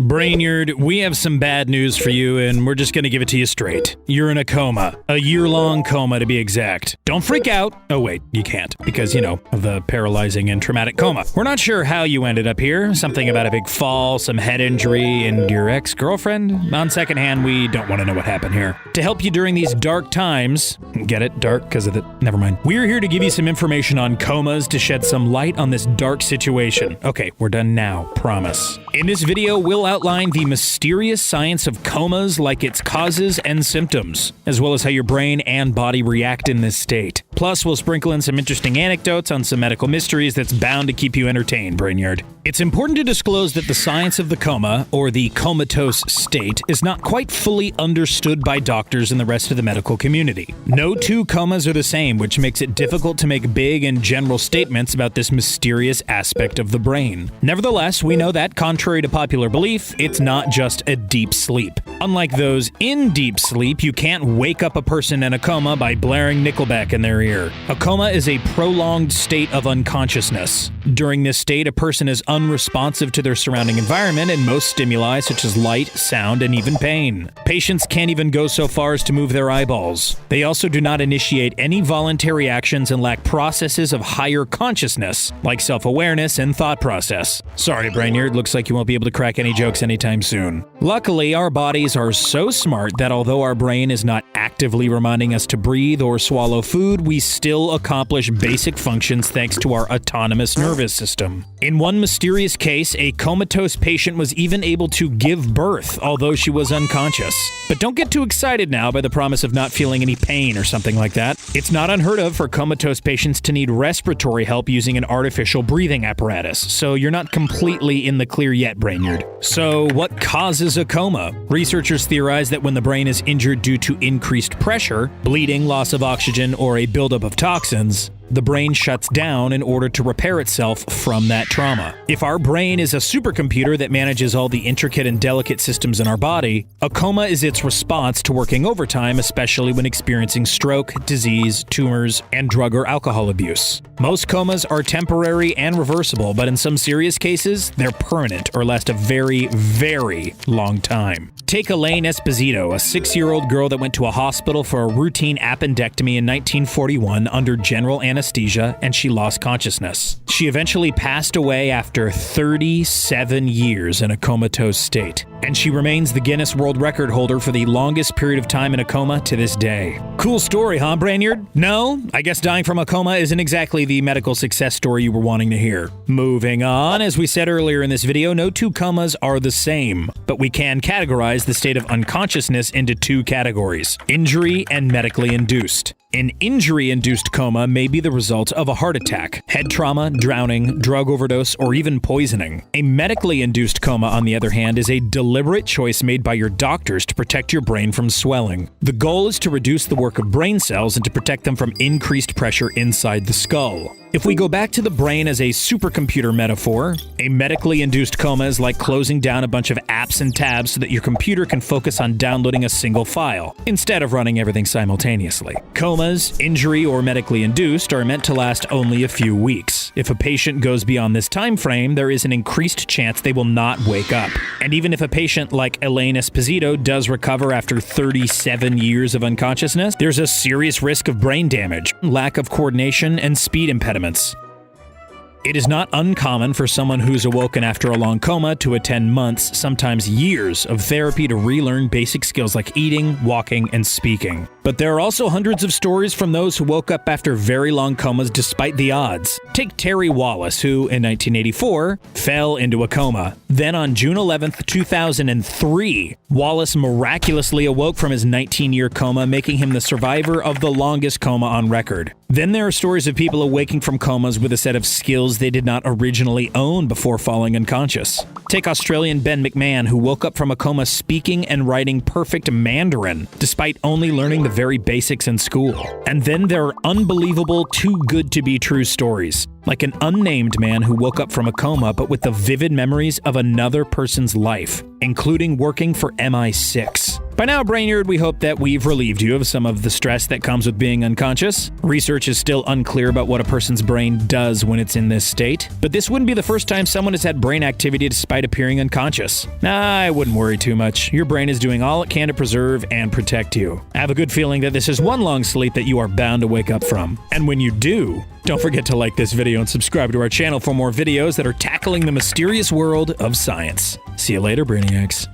Brainerd, we have some bad news for you, and we're just going to give it to you straight. You're in a coma. A year-long coma, to be exact. Don't freak out. Oh, wait, you can't, because, of the paralyzing and traumatic coma. We're not sure how you ended up here. Something about a big fall, some head injury, and your ex-girlfriend? On second hand, we don't want to know what happened here. To help you during these dark times, get it? Dark because of the... Never mind. We're here to give you some information on comas to shed some light on this dark situation. Okay, we're done now. Promise. In this video, we'll outline the mysterious science of comas, like its causes and symptoms, as well as how your brain and body react in this state. Plus, we'll sprinkle in some interesting anecdotes on some medical mysteries that's bound to keep you entertained, Brainerd. It's important to disclose that the science of the coma, or the comatose state, is not quite fully understood by doctors and the rest of the medical community. No two comas are the same, which makes it difficult to make big and general statements about this mysterious aspect of the brain. Nevertheless, we know that, contrary to popular belief, it's not just a deep sleep. Unlike those in deep sleep, you can't wake up a person in a coma by blaring Nickelback in their ear. A coma is a prolonged state of unconsciousness. During this state, a person is unresponsive to their surrounding environment and most stimuli such as light, sound, and even pain. Patients can't even go so far as to move their eyeballs. They also do not initiate any voluntary actions and lack processes of higher consciousness, like self-awareness and thought process. Sorry, Brainerd, looks like you won't be able to crack any jokes anytime soon. Luckily, our bodies are so smart that although our brain is not actively reminding us to breathe or swallow food, we still accomplish basic functions thanks to our autonomous nervous system. In one mysterious case, a comatose patient was even able to give birth, although she was unconscious. But don't get too excited now by the promise of not feeling any pain or something like that. It's not unheard of for comatose patients to need respiratory help using an artificial breathing apparatus, so you're not completely in the clear yet, Brainerd. So, what causes a coma? Researchers theorize that when the brain is injured due to increased pressure, bleeding, loss of oxygen, or a buildup of toxins, the brain shuts down in order to repair itself from that trauma. If our brain is a supercomputer that manages all the intricate and delicate systems in our body, a coma is its response to working overtime, especially when experiencing stroke, disease, tumors, and drug or alcohol abuse. Most comas are temporary and reversible, but in some serious cases, they're permanent or last a very, very long time. Take Elaine Esposito, a 6-year-old girl that went to a hospital for a routine appendectomy in 1941 under general anesthesia, and she lost consciousness. She eventually passed away after 37 years in a comatose state, and she remains the Guinness World Record holder for the longest period of time in a coma to this day. Cool story, huh, Brainerd? No? I guess dying from a coma isn't exactly the medical success story you were wanting to hear. Moving on, as we said earlier in this video, no two comas are the same, but we can categorize the state of unconsciousness into two categories: injury and medically induced. An injury-induced coma may be the result of a heart attack, head trauma, drowning, drug overdose, or even poisoning. A medically induced coma, on the other hand, is a deliberate choice made by your doctors to protect your brain from swelling. The goal is to reduce the work of brain cells and to protect them from increased pressure inside the skull. If we go back to the brain as a supercomputer metaphor, a medically induced coma is like closing down a bunch of apps and tabs so that your computer can focus on downloading a single file, instead of running everything simultaneously. Comas, injury or medically induced, are meant to last only a few weeks. If a patient goes beyond this time frame, there is an increased chance they will not wake up. And even if a patient like Elaine Esposito does recover after 37 years of unconsciousness, there's a serious risk of brain damage, lack of coordination, and speed impediments. It is not uncommon for someone who's awoken after a long coma to attend months, sometimes years, of therapy to relearn basic skills like eating, walking, and speaking. But there are also hundreds of stories from those who woke up after very long comas despite the odds. Take Terry Wallace, who, in 1984, fell into a coma. Then on June 11th, 2003, Wallace miraculously awoke from his 19-year coma, making him the survivor of the longest coma on record. Then there are stories of people awaking from comas with a set of skills they did not originally own before falling unconscious. Take Australian Ben McMahon, who woke up from a coma speaking and writing perfect Mandarin, despite only learning the very basics in school. And then there are unbelievable, too good to be true stories, like an unnamed man who woke up from a coma but with the vivid memories of another person's life, including working for MI6. By now, Brainerd, we hope that we've relieved you of some of the stress that comes with being unconscious. Research is still unclear about what a person's brain does when it's in this state, but this wouldn't be the first time someone has had brain activity despite appearing unconscious. I wouldn't worry too much. Your brain is doing all it can to preserve and protect you. I have a good feeling that this is one long sleep that you are bound to wake up from. And when you do, don't forget to like this video and subscribe to our channel for more videos that are tackling the mysterious world of science. See you later, Brainiacs.